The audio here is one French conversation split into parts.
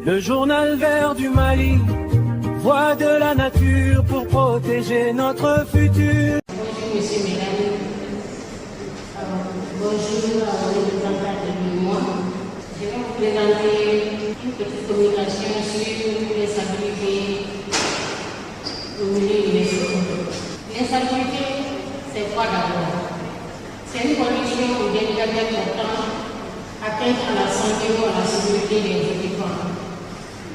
Le journal vert du Mali, voix de la nature pour protéger notre futur. Bonjour Monsieur Mélanie. Bonjour les représentants de moi. Je vais vous présenter une petite communication sur l'insalubrité au milieu universitaire. L'insalubrité, c'est quoi d'abord? C'est une condition ou délicatesse importante atteinte à la santé ou à la sécurité des occupants.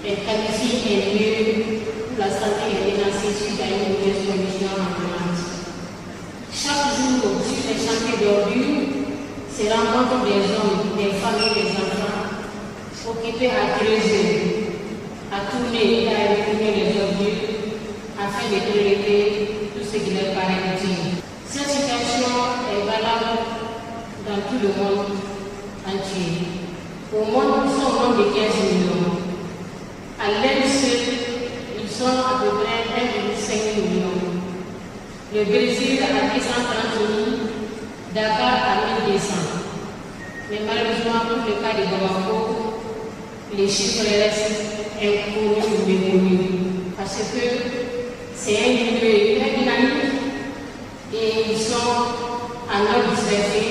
Elle qualifie un lieu où la santé est menacée suite à une mauvaise condition ambiante. Chaque jour, sur les chantiers d'ordures, se rencontrent des hommes, des femmes et des enfants occupés à creuser, à tourner et à retourner les ordures afin de prélever tout ce qui leur paraît utile. Cette situation est valable dans tout le monde entier. Au monde, nous sommes au nombre de 15 millions. À l'aide seule, ils sont à peu près 1,5 million. Le Brésil a 230 000, Dakar à 1200. Mais malheureusement, pour le cas de Bamako, les chiffres restent inconnus ou méconnus. Parce que c'est un milieu très dynamique et ils sont en ordre dispersé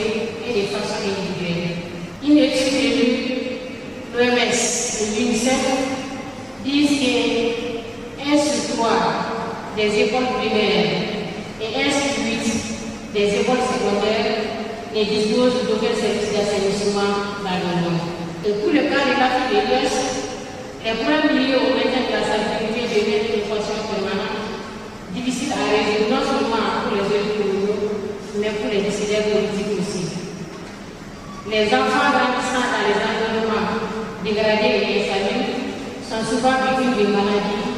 et de façon individuelle. Une étude de l'OMS et l'UNICEF disent que 1 sur 3 des écoles primaires et 1 sur 8 des écoles secondaires ne disposent d'aucun service d'assainissement dans le monde. Et pour le cas de l'Afrique de l'Ouest, les problèmes liés au maintien de la salubrité deviennent une équation permanente, difficile à résoudre non seulement pour les élus communaux, mais pour les décideurs politiques aussi. Les enfants grandissant dans les environnements dégradés et insalubres sont souvent victimes de maladies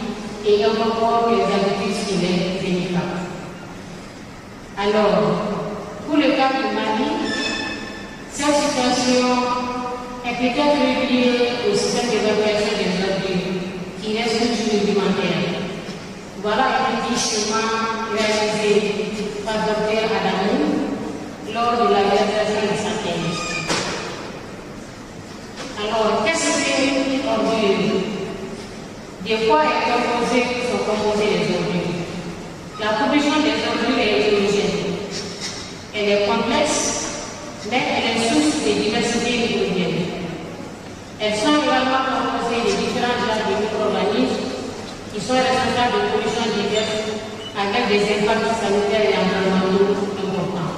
et encore les habitudes qui les handicapent. Alors, pour le cas du Mali, cette situation est peut-être liée au système d'évacuation des ordures qui reste toujours rudimentaire. Voilà un petit schéma réalisé par Dr Adamou lors de la réalisation de sa thèse. Alors, qu'est-ce qu'une ordure? De quoi sont composées les ordures? La production des ordures est hétérogène. Elle est complexe, mais elle est source de diversité microbienne. Elles sont également composées de différents genres de micro-organismes qui sont responsables de pollutions diverses avec des impacts sanitaires et environnementaux importants.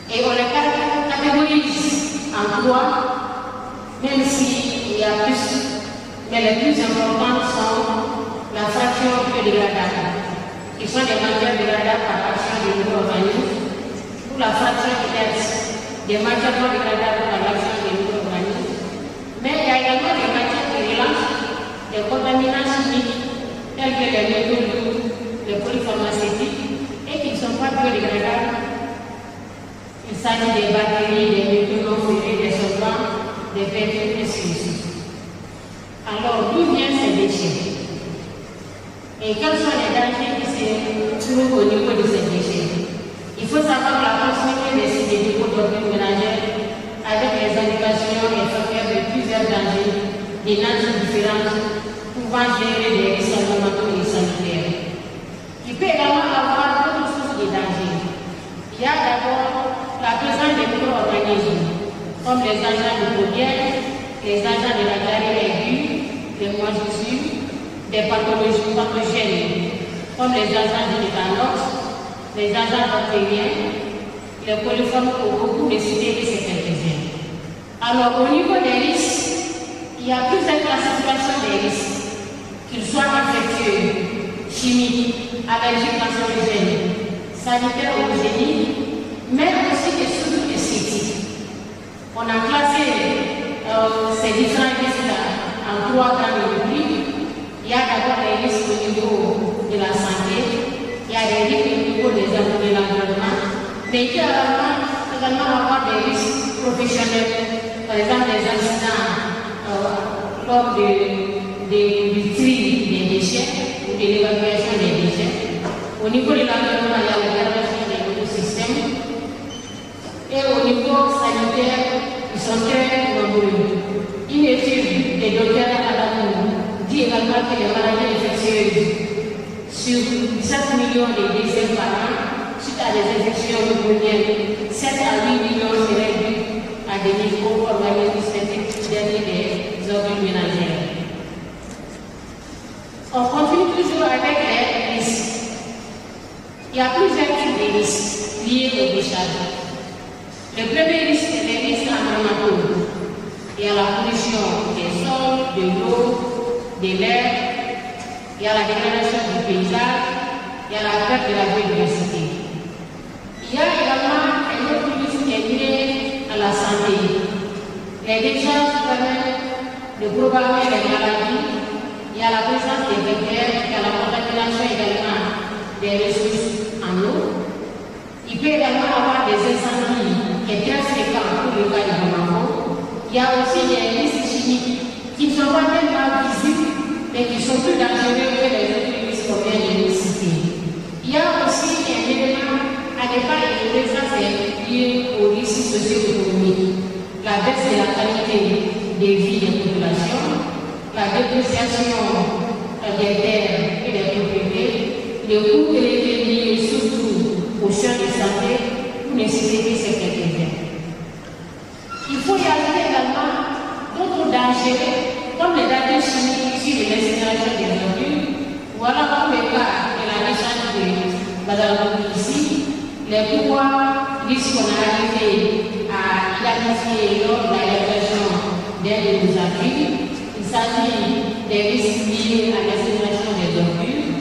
Et on les catégorise en 3, même s'il y a plus. Mais les plus importantes sont la fraction biodégradable, qui sont des matières dégradables par l'action des micro-organismes, ou la fraction inerte, des matières non dégradables par l'action des micro-organismes. Mais il y a également des matières virulentes, des contaminants chimiques, tels que les métaux lourds, les polypharmaceutiques, et qui ne sont pas biodégradables. Il s'agit des bactéries, des métaux non ferrés, des solvants, des peintres et ainsi. Alors, d'où viennent ces déchets? Et quels sont les dangers qui se trouvent au niveau de ces déchets? Il faut savoir la proximité des sites de dépôts d'ordures ménagères avec les indications et facteurs de plusieurs dangers, des natures différentes, pouvant générer des risques environnementaux et sanitaires. Il peut également avoir d'autres sources de dangers. Il y a d'abord la présence des micro-organismes, comme les agents microbiens, les agents de la diarrhée aiguë, les moisissures, des pathologies pathogènes, comme les agents de l'éthanox, les agents bactériens, les coliformes pour décider que c'est quelques-uns. Alors, au niveau des risques, il y a plusieurs classifications des risques, qu'ils soient infectieux, chimiques, allergiques, cancérogènes, sanitaires ou géniques, mais aussi des surtout esthétiques. On a classé ces différents risques-là en 3 grandes rubriques. Il y a d'abord les risques au niveau de la santé, il y a des risques au niveau de l'environnement, mais il y a également avoir des risques professionnels, par exemple les accidents lors du tri des déchets ou de l'évacuation des déchets. Au niveau de l'environnement, il y a la dégradation des écosystèmes. Et au niveau sanitaire, ils sont très nombreux. Une étude que les maladies infectieuses, sur 7 millions de décès par an, suite à des infections pneumoniennes, 7 à 8 millions seraient dus à des micro-organismes synthétiques des organes ménagères. On continue toujours avec les risques. Il y a plusieurs types de risques liés aux décharges. Le premier risque, c'est les risques environnementaux. Il y a la pollution des sols, de l'eau, de l'air, il y a la dégradation du paysage, il y a la perte de la biodiversité. Il y a également un autre risque qui est lié à la santé. Les décharges permettent de propager les maladies. Il y a la présence des bactéries, il y a la contamination également des ressources en eau. Il peut également avoir des incendies qui sont très fréquents pour le cas du Bamako. Il y a aussi des risques chimiques qui ne sont pas tellement visibles, mais qui sont plus dangereux que les autres risques qu'on vient de citer. Il y a aussi un élément à ne pas ignorer, ça c'est lié aux risques socio-économiques. La baisse de la qualité de vie des populations, la dépréciation des terres et des propriétés, le coût élevé lié surtout aux soins de santé, pour ne citer que ces quelques-uns. Il faut y ajouter également d'autres dangers, comme les dangers chimiques issus de l'incinération des ordures, ou alors comme le cas de la décharge de Badalou ici, les pouvoirs risquent qu'on a arrivé à identifier lors de la réalisation d'un de nos appuis. Il s'agit des risques liés à l'incinération des ordures.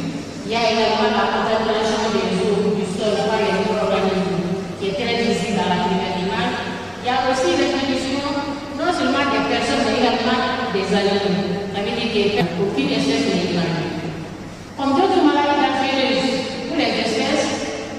Il y a également la contamination des eaux du sol par les micro-organismes qui est très visible dans la première image. Il y a aussi l'exposition non seulement des personnes, mais également des animaux. Ça veut dire qu'il n'y a aucune espèce n'est. Comme d'autres maladies dangereuses pour les espèces,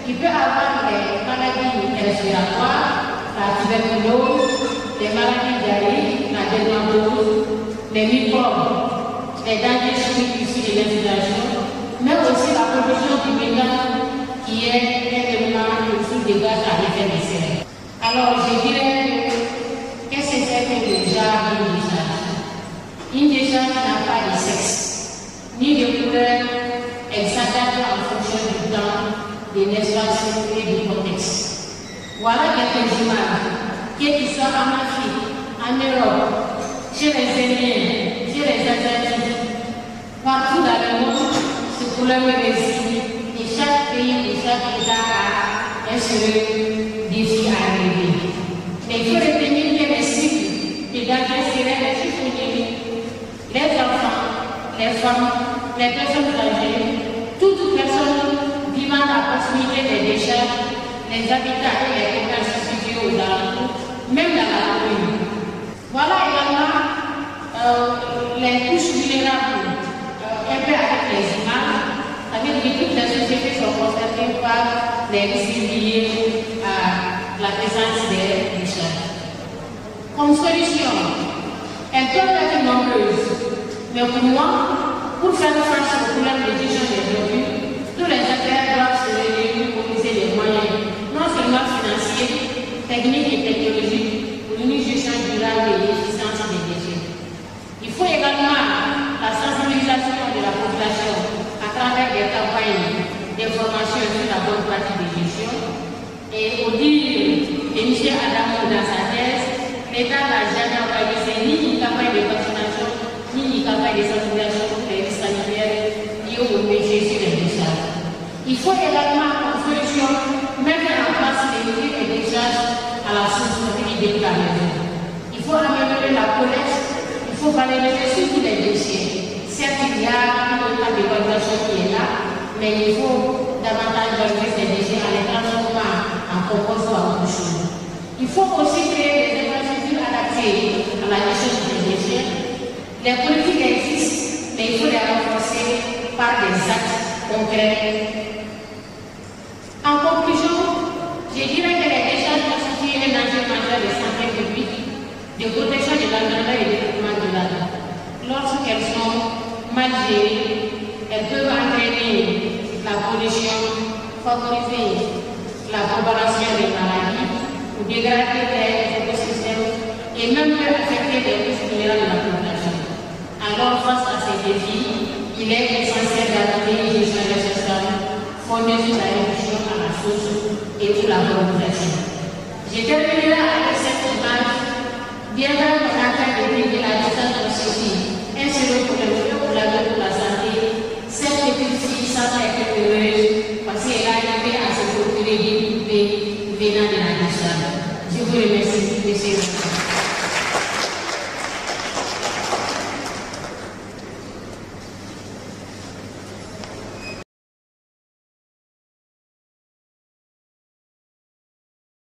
il peut y avoir les maladies respiratoires, la tuberculose, les maladies diarrhéiques, la dermatose, les microbes, les dangers chimiques issus de l'incinération, mais aussi la production du méthane qui est un élément de source de gaz à effet de serre. Alors, je dirais que qu'est-ce que c'est que déjà une décharge? Une décharge n'a pas de sexe, ni de couleur, elle s'adapte en fonction du temps, de l'espace et du contexte. Voilà quelques images, qu'ils soient en Afrique, en Europe, chez les Indiens, chez les Asiatiques, partout dans le monde, ce couleur est réussi, et chaque pays et chaque État a un seul défi à relever. Mais il faut retenir que les cibles de danger seraient les chiffonniers, les enfants, les femmes, les personnes âgées, toute personne vivant à proximité des décharges, les habitats et les commerces situés aux alentours, même dans la commune. Voilà également les couches vulnérables, un peu avec les images, avec que toutes les sociétés sont concernées par les risques liés à la présence des décharges. Comme solution, elles peuvent être nombreuses, mais pour moi, pour faire face au problème de gestion des ordures, tous les acteurs doivent se réunir pour mobiliser les moyens, non seulement financiers, techniques et technologiques, pour une gestion durable et efficiente des déchets. Il faut également la sensibilisation de la population à travers des campagnes d'information sur la bonne pratique de gestion. Et au dire de M. Adamou dans sa thèse, l'État n'a jamais organisé ni une campagne de vaccination, ni une campagne de sensibilisation pour les risques sanitaires liés au métier sur les décharges. Il faut également, en solution, mettre en place les mesures de décharge à la source de la maison. Il faut améliorer la collecte, il faut valoriser surtout les déchets. Certes, il y a un état d'évaluation qui est là, mais il faut davantage valoriser ces déchets en les transformant en compost ou en autre chose. Il faut aussi créer des infrastructures adaptées à la gestion des déchets. Les politiques existent, mais il faut les renforcer par des actes concrets. En conclusion, je dirais que les décharges constituent un enjeu majeur de santé publique, de protection de l'environnement et de développement durable. Lorsqu'elles sont mal gérées, elles peuvent entraîner la pollution, favoriser la propagation des maladies, ou dégrader les écosystèmes et même peut affecter les risques généraux de la population. Alors, face à ces défis, Il est essentiel d'adopter une gestion responsable fondée sur la réduction à la source et sur la valorisation. Je terminerai avec cette image. Bien vrai, mon affaire de briller la distance de ceci, un seul pour le mieux pour la vie pour la santé. Cette petite fille semble être heureuse parce qu'elle a été à se procurer des poupées venant de la distance. Je vous remercie, monsieur.